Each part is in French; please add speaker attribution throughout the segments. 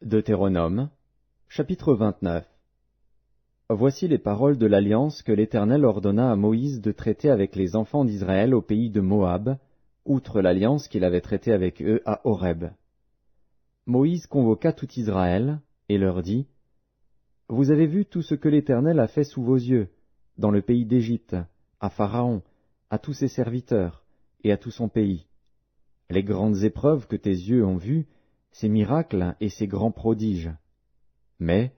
Speaker 1: Deutéronome, chapitre 29. Voici les paroles de l'alliance que l'Éternel ordonna à Moïse de traiter avec les enfants d'Israël au pays de Moab, outre l'alliance qu'il avait traitée avec eux à Horeb. Moïse convoqua tout Israël, et leur dit, « Vous avez vu tout ce que l'Éternel a fait sous vos yeux, dans le pays d'Égypte, à Pharaon, à tous ses serviteurs, et à tout son pays. Les grandes épreuves que tes yeux ont vues, ses miracles et ses grands prodiges. Mais,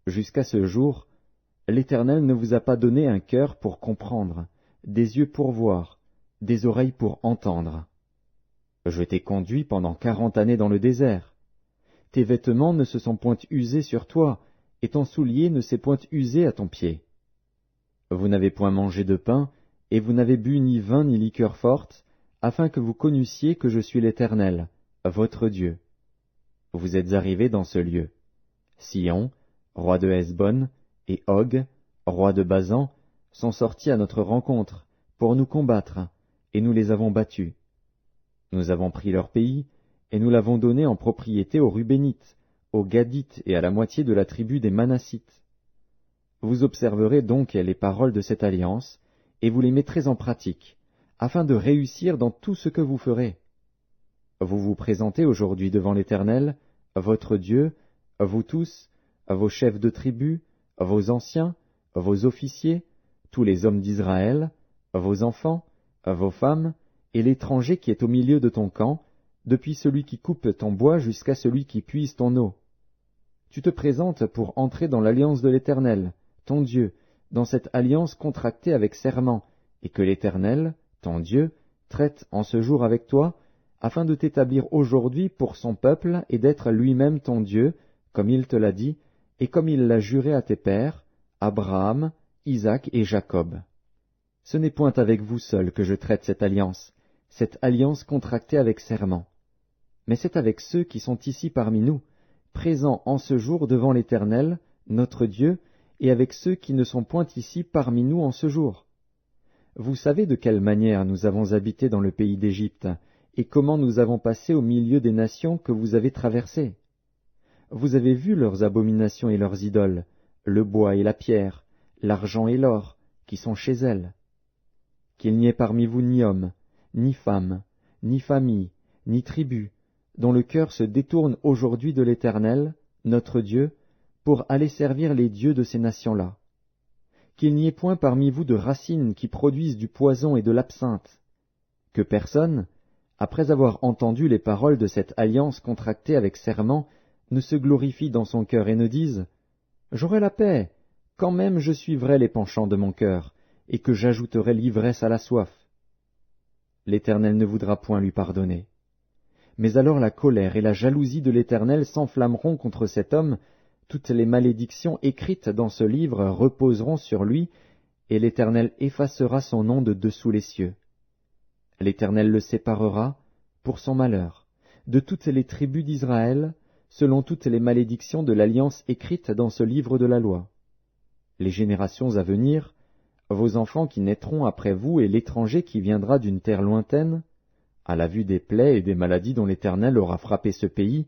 Speaker 1: jusqu'à ce jour, l'Éternel ne vous a pas donné un cœur pour comprendre, des yeux pour voir, des oreilles pour entendre. Je t'ai conduit pendant 40 années dans le désert. Tes vêtements ne se sont point usés sur toi, et ton soulier ne s'est point usé à ton pied. Vous n'avez point mangé de pain, et vous n'avez bu ni vin ni liqueur forte, afin que vous connussiez que je suis l'Éternel, votre Dieu. Vous êtes arrivés dans ce lieu. Sihon, roi de Hesbon, et Og, roi de Basan, sont sortis à notre rencontre, pour nous combattre, et nous les avons battus. Nous avons pris leur pays, et nous l'avons donné en propriété aux Rubénites, aux Gadites et à la moitié de la tribu des Manassites. Vous observerez donc les paroles de cette alliance, et vous les mettrez en pratique, afin de réussir dans tout ce que vous ferez. Vous vous présentez aujourd'hui devant l'Éternel, votre Dieu, vous tous, vos chefs de tribus, vos anciens, vos officiers, tous les hommes d'Israël, vos enfants, vos femmes, et l'étranger qui est au milieu de ton camp, depuis celui qui coupe ton bois jusqu'à celui qui puise ton eau. Tu te présentes pour entrer dans l'alliance de l'Éternel, ton Dieu, dans cette alliance contractée avec serment, et que l'Éternel, ton Dieu, traite en ce jour avec toi, afin de t'établir aujourd'hui pour son peuple et d'être lui-même ton Dieu, comme il te l'a dit, et comme il l'a juré à tes pères, Abraham, Isaac et Jacob. Ce n'est point avec vous seuls que je traite cette alliance contractée avec serment. Mais c'est avec ceux qui sont ici parmi nous, présents en ce jour devant l'Éternel, notre Dieu, et avec ceux qui ne sont point ici parmi nous en ce jour. Vous savez de quelle manière nous avons habité dans le pays d'Égypte, et comment nous avons passé au milieu des nations que vous avez traversées. Vous avez vu leurs abominations et leurs idoles, le bois et la pierre, l'argent et l'or, qui sont chez elles. Qu'il n'y ait parmi vous ni homme, ni femme, ni famille, ni tribu, dont le cœur se détourne aujourd'hui de l'Éternel, notre Dieu, pour aller servir les dieux de ces nations-là. Qu'il n'y ait point parmi vous de racines qui produisent du poison et de l'absinthe. Que personne, après avoir entendu les paroles de cette alliance contractée avec serment, ne se glorifie dans son cœur et ne dise « J'aurai la paix, quand même je suivrai les penchants de mon cœur, et que j'ajouterai l'ivresse à la soif. » L'Éternel ne voudra point lui pardonner. Mais alors la colère et la jalousie de l'Éternel s'enflammeront contre cet homme, toutes les malédictions écrites dans ce livre reposeront sur lui, et l'Éternel effacera son nom de dessous les cieux. L'Éternel le séparera, pour son malheur, de toutes les tribus d'Israël, selon toutes les malédictions de l'alliance écrite dans ce livre de la loi. Les générations à venir, vos enfants qui naîtront après vous et l'étranger qui viendra d'une terre lointaine, à la vue des plaies et des maladies dont l'Éternel aura frappé ce pays,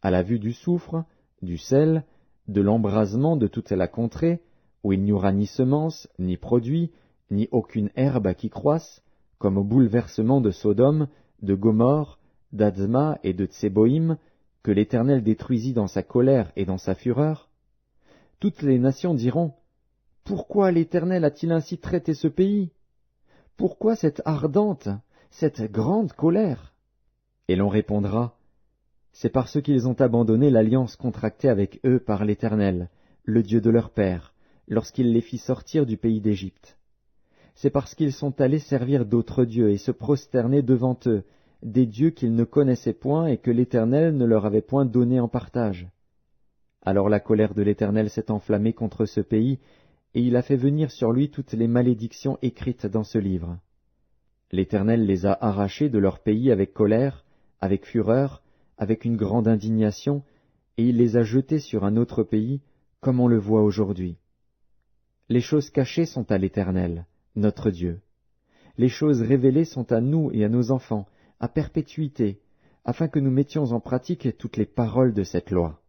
Speaker 1: à la vue du soufre, du sel, de l'embrasement de toute la contrée, où il n'y aura ni semence, ni produit, ni aucune herbe qui croisse, comme au bouleversement de Sodome, de Gomorrhe, d'Adzma et de Tseboïm, que l'Éternel détruisit dans sa colère et dans sa fureur. Toutes les nations diront, « Pourquoi l'Éternel a-t-il ainsi traité ce pays? Pourquoi cette ardente, cette grande colère ?» Et l'on répondra, « C'est parce qu'ils ont abandonné l'alliance contractée avec eux par l'Éternel, le Dieu de leur père, lorsqu'il les fit sortir du pays d'Égypte. C'est parce qu'ils sont allés servir d'autres dieux et se prosterner devant eux, des dieux qu'ils ne connaissaient point et que l'Éternel ne leur avait point donnés en partage. Alors la colère de l'Éternel s'est enflammée contre ce pays, et il a fait venir sur lui toutes les malédictions écrites dans ce livre. L'Éternel les a arrachés de leur pays avec colère, avec fureur, avec une grande indignation, et il les a jetés sur un autre pays, comme on le voit aujourd'hui. Les choses cachées sont à l'Éternel, notre Dieu. Les choses révélées sont à nous et à nos enfants, à perpétuité, afin que nous mettions en pratique toutes les paroles de cette loi.